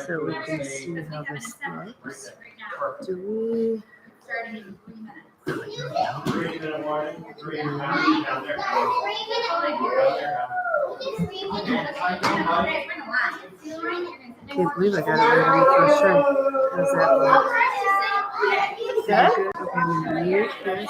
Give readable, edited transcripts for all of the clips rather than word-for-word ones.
so we can see how this looks. Do we? Can't believe I got it right on the first try. How's that look? Good? Okay, I'm going to mute this.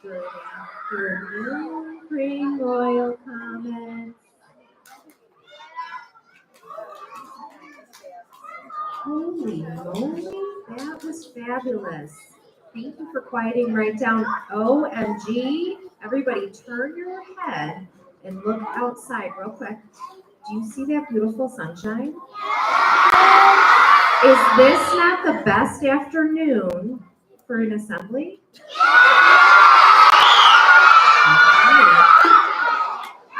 Good morning, royal comments. Holy moly, that was fabulous. Thank you for quieting right down. OMG. Everybody turn your head and look outside real quick. Do you see that beautiful sunshine? Is this not the best afternoon for an assembly?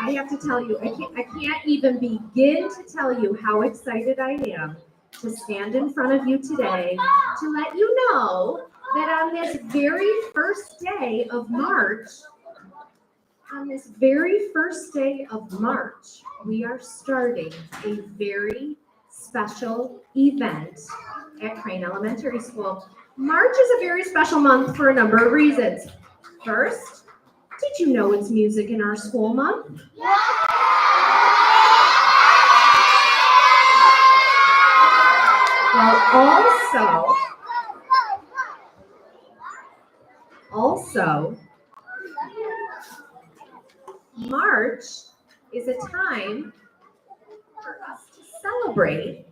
I have to tell you, I can't even begin to tell you how excited I am to stand in front of you today to let you know that on this very first day of March, we are starting a very special event at Crane Elementary School. March is a very special month for a number of reasons. First, did you know it's Music in Our School Month? Well, also, March is a time for us to celebrate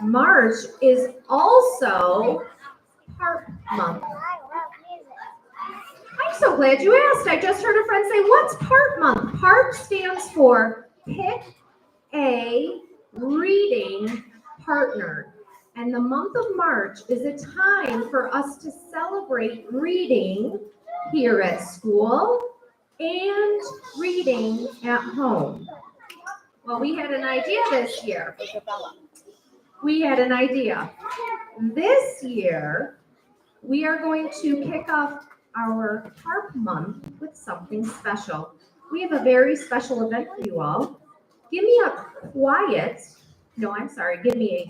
March is also PARP month. I'm so glad you asked. I just heard a friend say, what's PARP month? PARP stands for Pick a Reading Partner. And the month of March is a time for us to celebrate reading here at school and reading at home. Well, we had an idea this year. This year, we are going to kick off our PARP month with something special. We have a very special event for you all. Give me a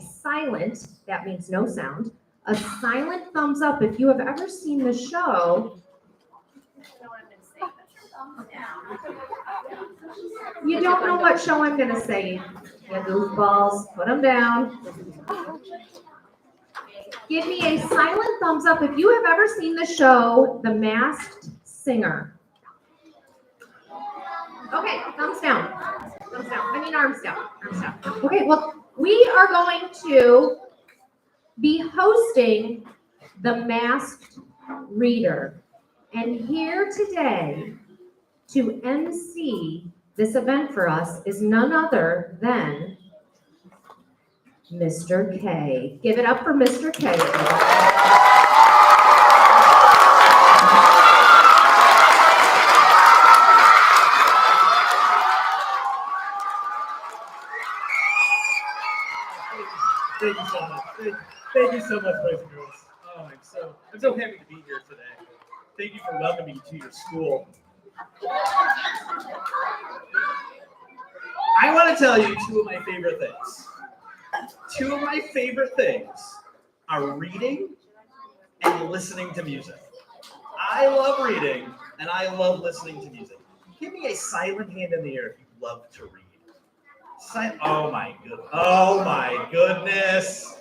silent, that means no sound, a silent thumbs up if you have ever seen the show. You don't know what show I'm going to say. You goofballs, put them down. Give me a silent thumbs up if you have ever seen the show, The Masked Singer. Okay, thumbs down. Arms down. Okay, well, we are going to be hosting The Masked Reader. And here today to MC this event for us is none other than Mr. K. Give it up for Mr. K. Thank you so much. Thank you so much, boys and girls. Oh, I'm so happy to be here today. Thank you for welcoming me to your school. I want to tell you two of my favorite things. Two of my favorite things are reading and listening to music. I love reading and I love listening to music. Give me a silent hand in the air if you love to read. Oh my goodness.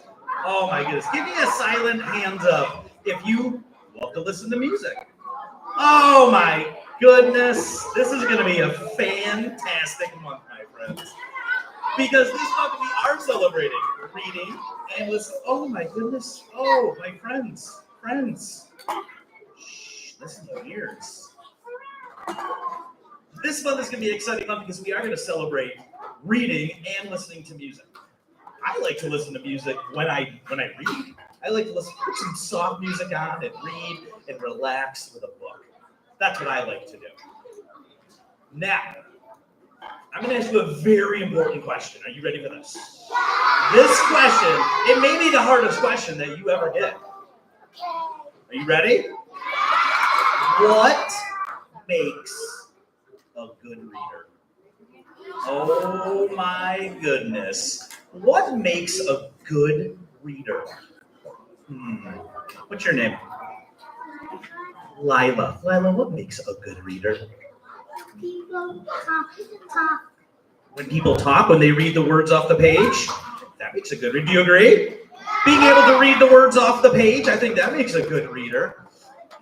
Give me a silent hands up if you love to listen to music. Oh my goodness. This is going to be a fantastic month, my friends. Because this month we are celebrating reading and listening. Oh my goodness. Oh, my friends. Shh, listen to your ears. This month is going to be an exciting month because we are going to celebrate reading and listening to music. I like to listen to music when I read. I like to put some soft music on and read and relax with a book. That's what I like to do. Now, I'm going to ask you a very important question. Are you ready for this? This question, it may be the hardest question that you ever get. Are you ready? What makes a good reader? Oh my goodness. What makes a good reader? What's your name? Lila. Lila, what makes a good reader? People talk. When people talk, when they read the words off the page? That makes a good reader. Do you agree? Being able to read the words off the page, I think that makes a good reader.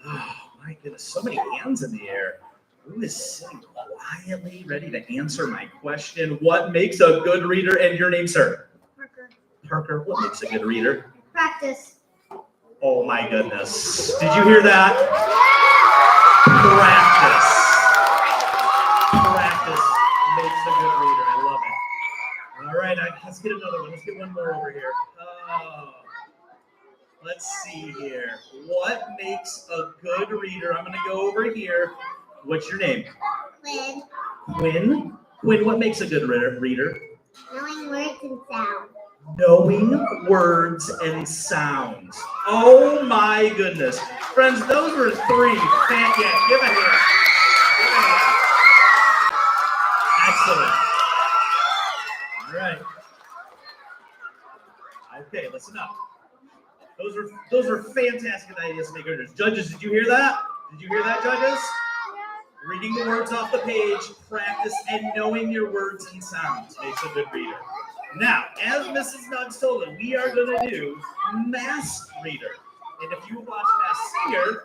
Oh, my goodness, so many hands in the air. Who is sitting quietly, ready to answer my question? What makes a good reader? And your name, sir? Parker. Parker, what makes a good reader? Practice. Oh my goodness. Did you hear that? Practice. Practice makes a good reader. I love it. All right, let's get another one. Let's get one more over here. Let's see here. What makes a good reader? I'm going to go over here. What's your name? Quinn. Quinn? Quinn, what makes a good reader? Knowing words and sounds. Knowing words and sounds. Oh my goodness. Friends, those were three. Yeah, give a hand. Give a hand. Excellent. All right. Okay, listen up. Those are fantastic ideas to make readers. Judges, did you hear that? Did you hear that, judges? Reading the words off the page, practice, and knowing your words and sounds makes a good reader. Now, as Mrs. Nuggs told us, we are going to do Masked Reader. And if you watch Masked Singer,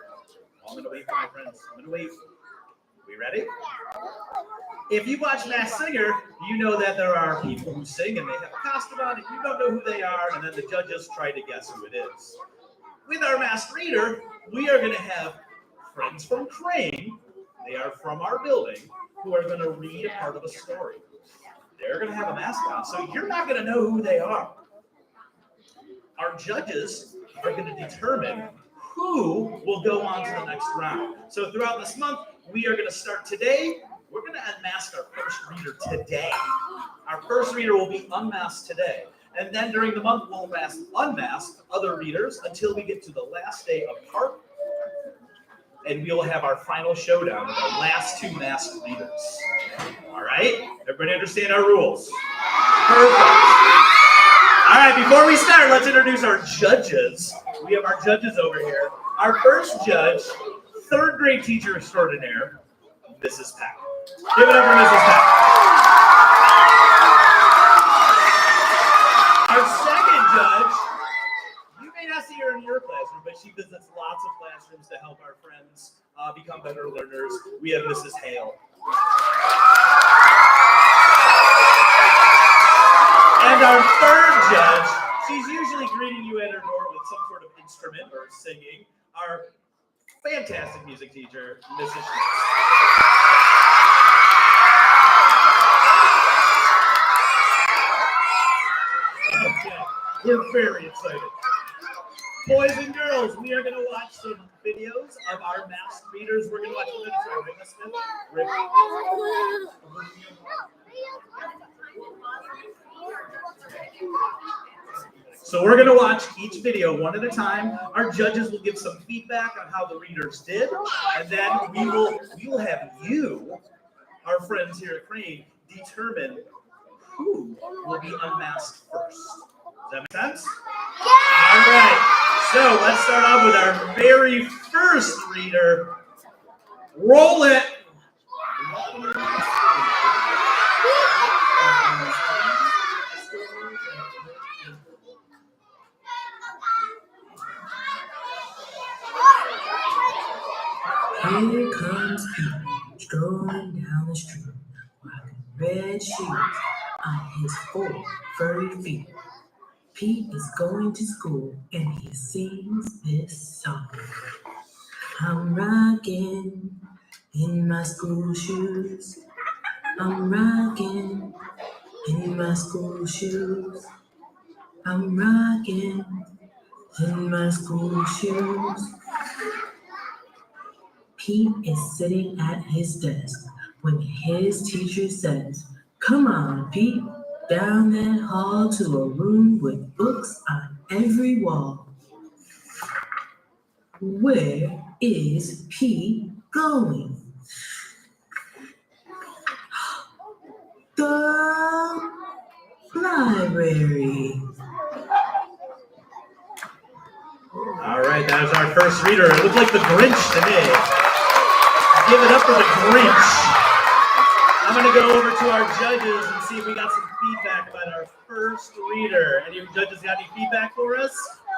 I'm going to wait for my friends. I'm going to wait. We ready? If you watch Masked Singer, you know that there are people who sing and they have a costume on and you don't know who they are, and then the judges try to guess who it is. With our Masked Reader, we are going to have friends from Crane. They are from our building, who are going to read a part of a story. They're going to have a mask on, so you're not going to know who they are. Our judges are going to determine who will go on to the next round. So throughout this month, we are going to start today. We're going to unmask our first reader today. Our first reader will be unmasked today. And then during the month, we'll unmask other readers until we get to the last day of PARP. And we will have our final showdown with our last two masked readers. All right? Everybody understand our rules? Perfect. All right, before we start, let's introduce our judges. We have our judges over here. Our first judge, third grade teacher extraordinaire, Mrs. Peck. Give it up for Mrs. Peck. Our second judge, you may not see her in your classroom, but she visits lots of classrooms to help our friends become better learners. We have Mrs. Hale. And our third judge, she's usually greeting you at her door with some sort of instrument or singing, our fantastic music teacher, Mrs. Schmitz. Okay, we're very excited. Boys and girls, we are going to watch some videos of our masked readers. We're going to watch a little bit of Smith. Rick. So we're going to watch each video one at a time. Our judges will give some feedback on how the readers did, and then we will have you, our friends here at Crane, determine who will be unmasked first. Does that make sense? Yeah! All right. So let's start off with our very first reader. Roll it. Here comes Pete, strolling down the street, rocking red shoes on his 4 furry feet. Pete is going to school and he sings this song. I'm rocking in my school shoes. I'm rocking in my school shoes. I'm rocking in my school shoes. Pete is sitting at his desk when his teacher says, "Come on, Pete, down that hall to a room with books on every wall." Where is Pete going? The library. All right, that is our first reader. It looked like the Grinch to me. Give it up for the Grinch. I'm going to go over to our judges and see if we got some feedback about our first reader. Any of you judges got any feedback for us?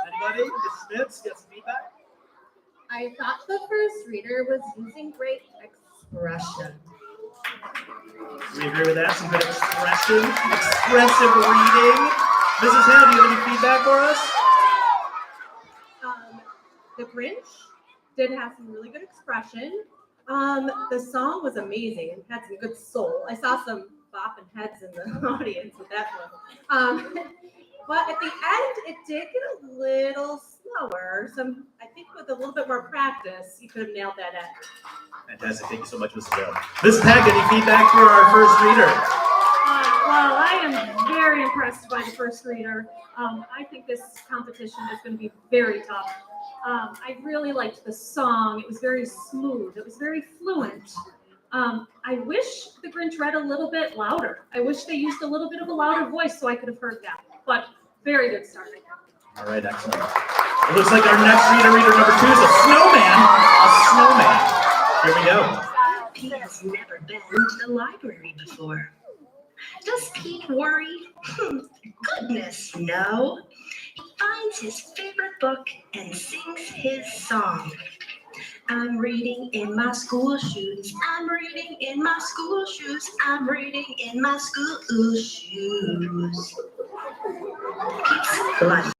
Anybody? Ms. Schmitz, got some feedback? I thought the first reader was using great expression. We agree with that. Some good expressive reading. Mrs. Hale, do you have any feedback for us? The Grinch did have some really good expression. The song was amazing and had some good soul. I saw some bopping heads in the audience with that one. But at the end, it did get a little slower. I think with a little bit more practice, you could have nailed that end. Fantastic. Thank you so much, Mrs. Hale. Mrs. Peck, any feedback for our first reader? Well, I am very impressed by the first reader. I think this competition is going to be very tough. I really liked the song. It was very smooth. It was very fluent. I wish the Grinch read a little bit louder. I wish they used a little bit of a louder voice so I could have heard that. But very good start. All right, excellent. It looks like our next reader number 2 is a snowman. A snowman. Here we go. Pete has never been to the library before. Does Pete worry? Goodness, no. He finds his favorite book and sings his song. I'm reading in my school shoes. I'm reading in my school shoes. I'm reading in my school shoes. Pete's lunch.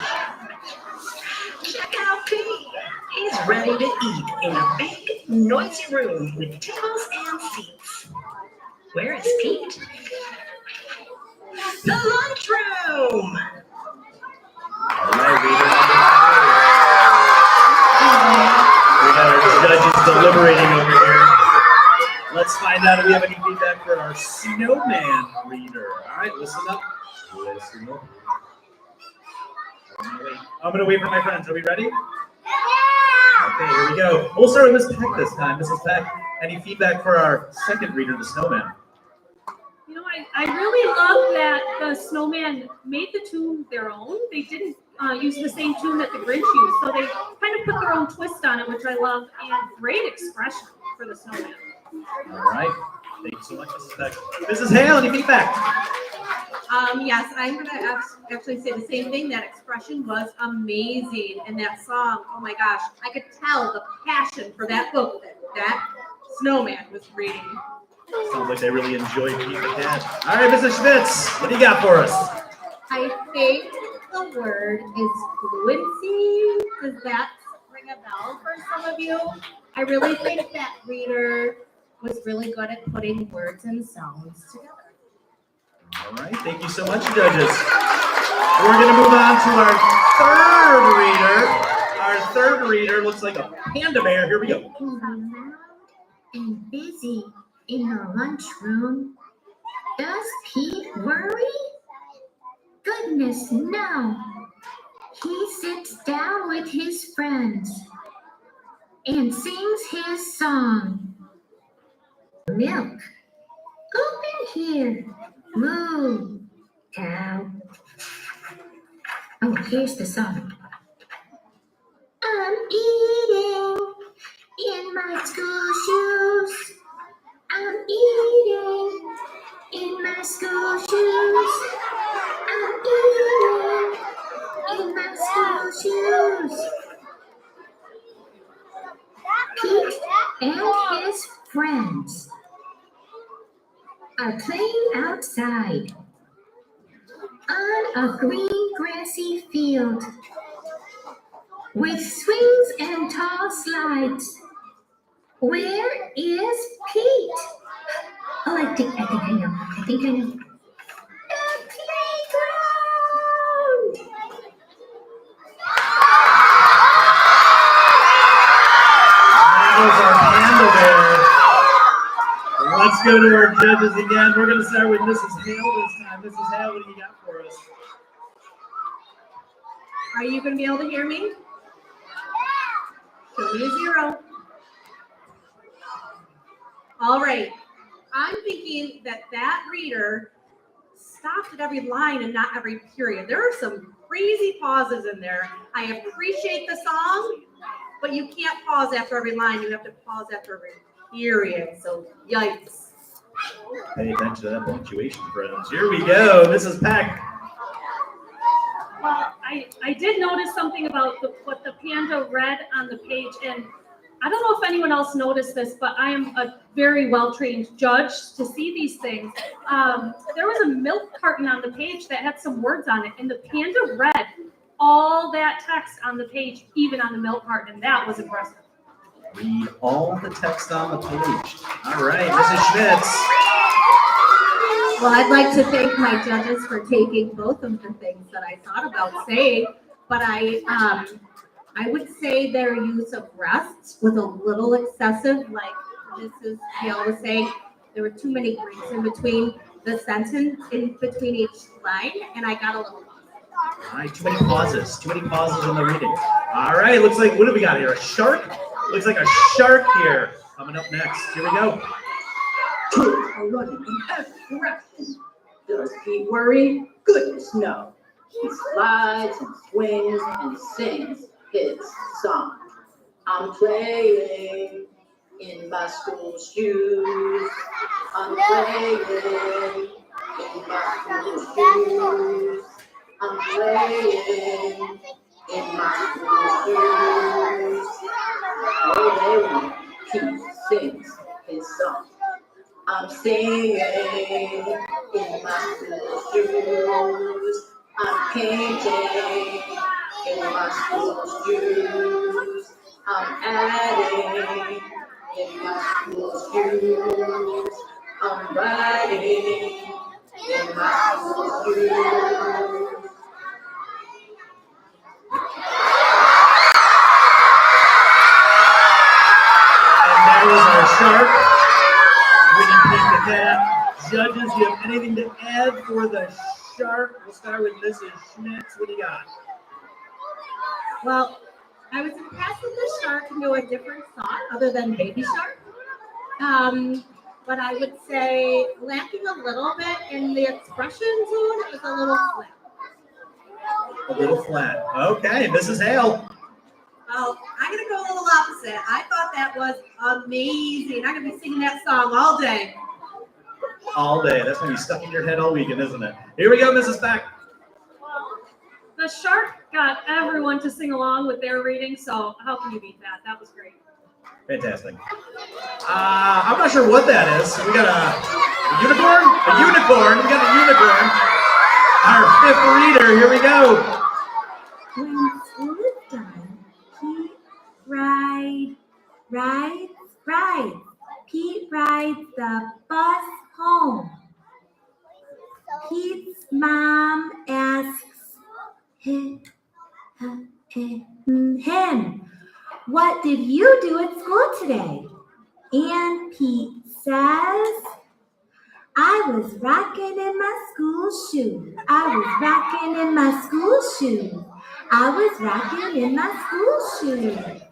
Check out Pete. He's ready to eat in a big, noisy room with tables and seats. Where is Pete? The lunchroom. All right, reader number 3. We got our judges deliberating over here. Let's find out if we have any feedback for our snowman reader. All right, listen up. Listen up. I'm going to wait for my friends. Are we ready? Okay, here we go. We'll start with Ms. Peck this time. Mrs. Peck, any feedback for our second reader, the snowman? You know, I really love that the snowman made the tune their own. They didn't use the same tune that the Grinch used, so they kind of put their own twist on it, which I love, and great expression for the snowman. All right. Thank you so much, Mrs. Peck. Mrs. Hale, any feedback? Yes, I'm going to actually say the same thing. That expression was amazing. And that song, oh my gosh, I could tell the passion for that book that snowman was reading. Sounds like they really enjoyed Pete the Cat. All right, Mrs. Schmitz, what do you got for us? I think the word is fluency. Does that ring a bell for some of you? I really think that reader was really good at putting words and sounds together. All right, thank you so much, judges. We're going to move on to our third reader. Our third reader looks like a panda bear. Here we go. Loud and busy in the lunchroom. Does Pete worry? Goodness, no. He sits down with his friends and sings his song. Milk. Open here. Moo. Cow. Oh, here's the song. I'm eating in my school shoes. I'm eating in my school shoes. I'm eating in my school shoes. Pete and his friends are playing outside on a green grassy field with swings and tall slides. Where is Pete? Oh, I think I know. The playground. That was our panda bear. Let's go to our judges again. We're going to start with Mrs. Hale this time. Mrs. Hale, what do you got for us? Are you going to be able to hear me? Show me a 0. All right. I'm thinking that reader stopped at every line and not every period. There are some crazy pauses in there. I appreciate the song, but you can't pause after every line. You have to pause after every period. So, yikes. Pay attention to that punctuation, friends. Here we go. Mrs. Peck. Well, I did notice something about what the panda read on the page, and I don't know if anyone else noticed this, but I am a very well-trained judge to see these things. There was a milk carton on the page that had some words on it, and the panda read all that text on the page, even on the milk carton, and that was impressive. Read all the text on the page. All right, Mrs. Schmitz. Well, I'd like to thank my judges for taking both of the things that I thought about saying, but I would say their use of rest was a little excessive, like Mrs. Hale was saying. There were too many breaks in between the sentence, in between each line, and I got a little lost. All right, too many pauses in the reading. All right, looks like, what do we got here? A shark? Looks like a shark here. Coming up next. Here we go. Kids are running in every direction. Does he worry? Goodness, no. He slides and swings and sings his song. I'm playing in my school shoes. I'm playing in my school shoes. I'm playing in my school shoes. Oh, he sings his song. I'm singing in my school shoes. I'm painting in my school shoes. I'm adding in my school shoes. I'm writing in my school shoes. And that was our shark. Winnie Pink the cat. Judges, do you have anything to add for the shark? We'll start with Mrs. Schmitz. What do you got? Well, I was impressed with the shark into a different song other than Baby Shark. But I would say lacking a little bit in the expression zone, it was a little flat. A little flat. Okay, Mrs. Hale. Well, I'm going to go a little opposite. I thought that was amazing. I'm going to be singing that song all day. All day. That's going to be stuck in your head all weekend, isn't it? Here we go, Mrs. Beck. Well, the shark got everyone to sing along with their reading, so how can you beat that? That was great. Fantastic. I'm not sure what that is. We got a unicorn? A unicorn. We got a unicorn. Our fifth reader. Here we go. When school is done, Pete rides. Pete rides the bus home. Pete's mom asks him, "What did you do at school today?" And Pete says, "I was rocking in my school shoes. I was rocking in my school shoes. I was rocking in my school shoes.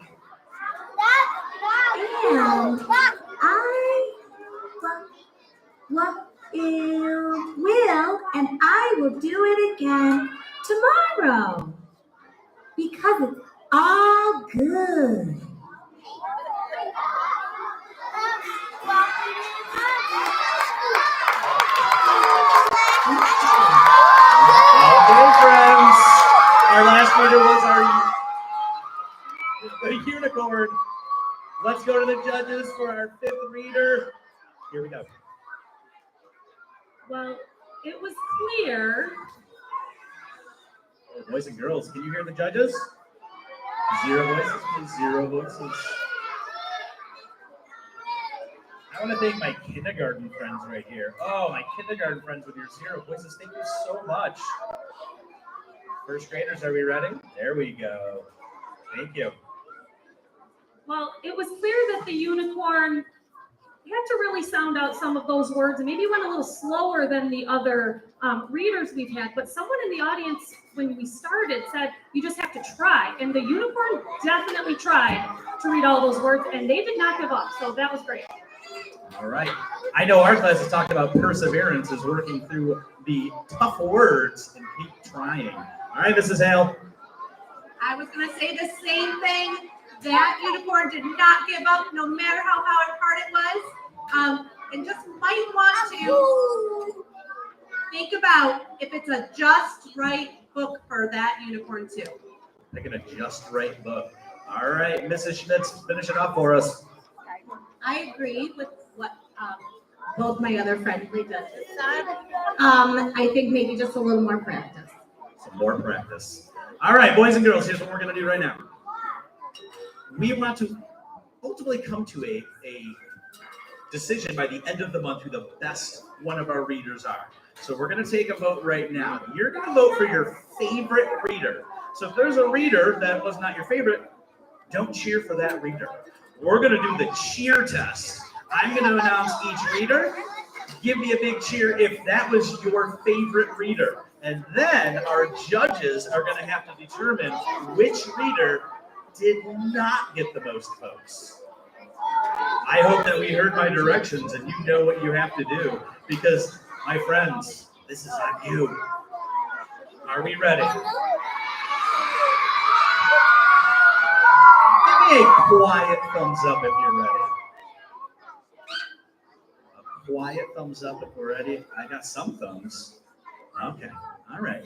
And and I will do it again tomorrow because it's all good." Okay, friends. Our last reader was the unicorn. Let's go to the judges for our fifth reader. Here we go. Well, it was clear. Oh, boys and girls, can you hear the judges? 0 voices, please. 0 voices. I want to thank my kindergarten friends right here. Oh, my kindergarten friends with your 0 voices. Thank you so much. First graders, are we ready? There we go. Thank you. Well, it was clear that the unicorn had to really sound out some of those words and maybe went a little slower than the other readers we've had. But someone in the audience, when we started, said, you just have to try. And the unicorn definitely tried to read all those words, and they did not give up. So that was great. All right. I know our class has talked about perseverance as working through the tough words and keep trying. All right, Mrs. Hale. I was going to say the same thing. That unicorn did not give up, no matter how hard it was. and just might want to think about if it's a just right book for that unicorn too. Like a just right book. All right, Mrs. Schmitz, finish it off for us. I agree with what both my other friendly judges said. I think maybe just a little more practice. Some more practice. All right, boys and girls, here's what we're going to do right now. We want to ultimately come to a decision by the end of the month who the best one of our readers are. So we're going to take a vote right now. You're going to vote for your favorite reader. So if there's a reader that was not your favorite, don't cheer for that reader. We're going to do the cheer test. I'm going to announce each reader. Give me a big cheer if that was your favorite reader. And then our judges are going to have to determine which reader did not get the most votes. I hope that we heard my directions and you know what you have to do. Because, my friends, this is on you. Are we ready? Give me a quiet thumbs up if you're ready. A quiet thumbs up if we're ready. I got some thumbs. Okay. All right.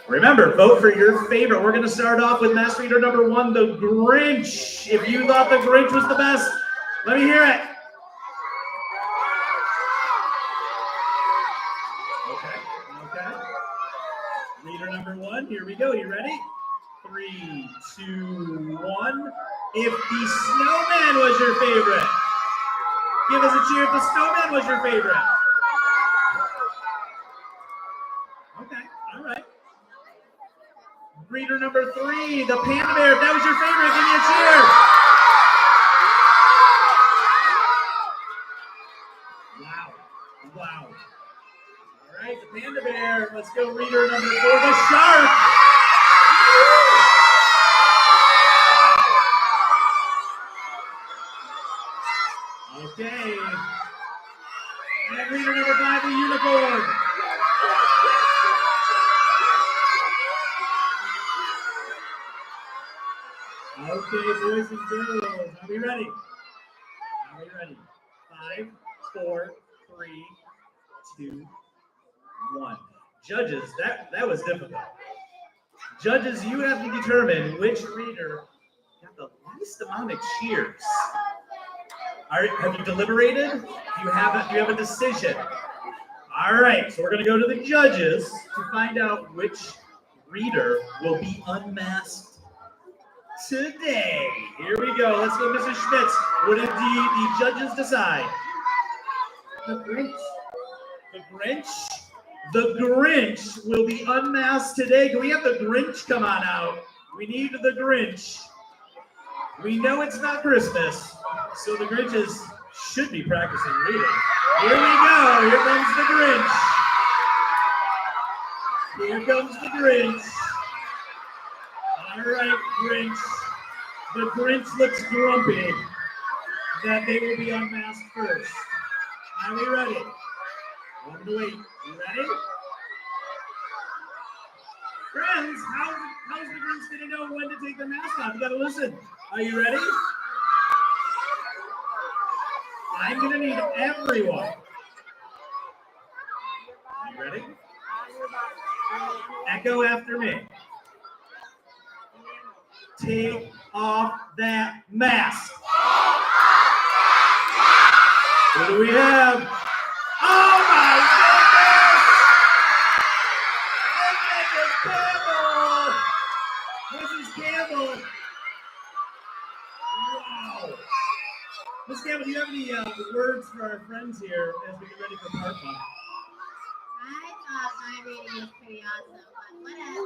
Remember, vote for your favorite. We're going to start off with mass reader number 1, The Grinch. If you thought The Grinch was the best, let me hear it. Okay. Reader number 1, here we go. You ready? 3, 2, 1. If the snowman was your favorite, give us a cheer if the snowman was your favorite. Okay, all right. Reader number 3, the panda bear. If that was your favorite, give me a cheer. Wow. All right, the panda bear. Let's go reader number 4, the shark. Okay. And reader number 5, the unicorn. Okay, boys and girls, are we ready? 5, 4, 3, 2, 1. Judges, that was difficult. Judges, you have to determine which reader got the least amount of cheers. Have you deliberated? Do you have a decision? All right, so we're going to go to the judges to find out which reader will be unmasked today. Here we go. Let's go, Mrs. Schmitz. What did the judges decide? The Grinch. The Grinch? The Grinch will be unmasked today. Can we have the Grinch come on out? We need the Grinch. We know it's not Christmas, so the Grinches should be practicing reading. Here we go. Here comes the Grinch. Here comes the Grinch. All right, Grinch. The Grinch looks grumpy that they will be unmasked first. Are we ready? One to wait. You ready? Friends, how's the Grinch going to know when to take their mask off? You got to listen. Are you ready? I'm going to need everyone. Are you ready? Echo after me. Take off that mask. What do we have? Oh my goodness! Mrs. Campbell! Wow! Miss Campbell, do you have any words for our friends here as we get ready for PARP Month? I thought my reading was pretty awesome, but whatever.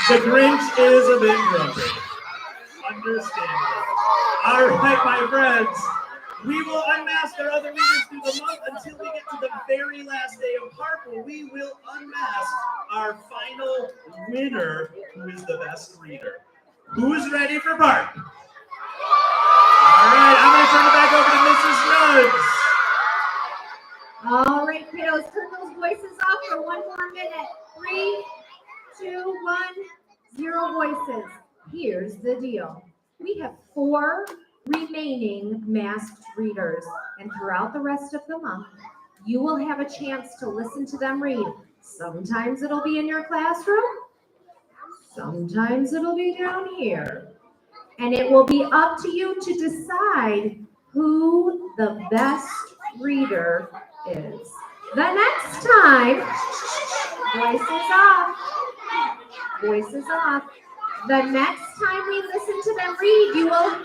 The Grinch is a bit grumpy. Understandable. All right, my friends. We will unmask our other readers through the month until we get to the very last day of PARP, where we will unmask our final winner, who is the best reader. Who's ready for PARP? All right, I'm going to turn it back over to Mrs. Nugs. All right, kiddos, turn those voices off for one more minute. 3, 2, 1, 0 voices. Here's the deal. We have 4 remaining masked readers. And throughout the rest of the month, you will have a chance to listen to them read. Sometimes it'll be in your classroom. Sometimes it'll be down here. And it will be up to you to decide who the best reader is. The next time, voices off. Voices off. The next time we listen to them read, you will.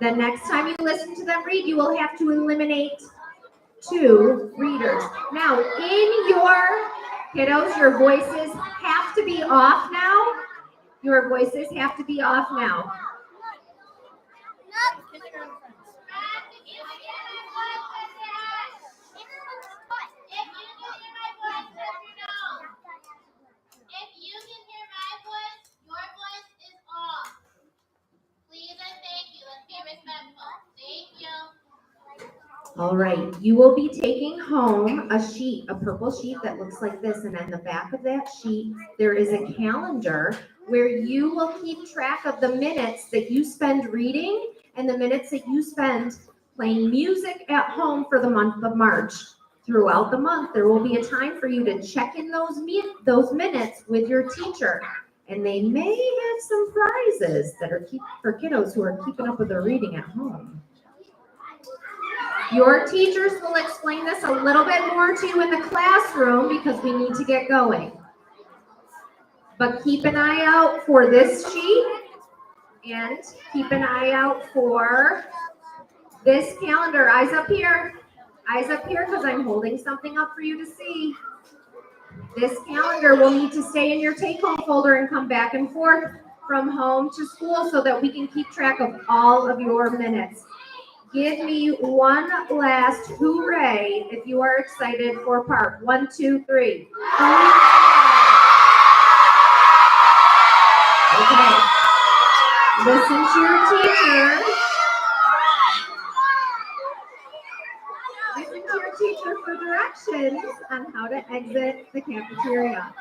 The next time you listen to them read, you will have to eliminate 2 readers. Now, in your kiddos, your voices have to be off now. Your voices have to be off now. If you can hear my voice, your voice is off. Please and thank you. Let's be respectful. Thank you. All right, you will be taking home a sheet, a purple sheet that looks like this, and on the back of that sheet, there is a calendar where you will keep track of the minutes that you spend reading and the minutes that you spend playing music at home for the month of March. Throughout the month, there will be a time for you to check in those minutes with your teacher, and they may have some prizes that are for kiddos who are keeping up with their reading at home. Your teachers will explain this a little bit more to you in the classroom because we need to get going. But keep an eye out for this sheet and keep an eye out for this calendar. Eyes up here. Eyes up here because I'm holding something up for you to see. This calendar will need to stay in your take-home folder and come back and forth from home to school so that we can keep track of all of your minutes. Give me one last hooray if you are excited for PARP. 1, 2, 3. Okay. Listen to your teacher. Listen to your teacher for directions on how to exit the cafeteria.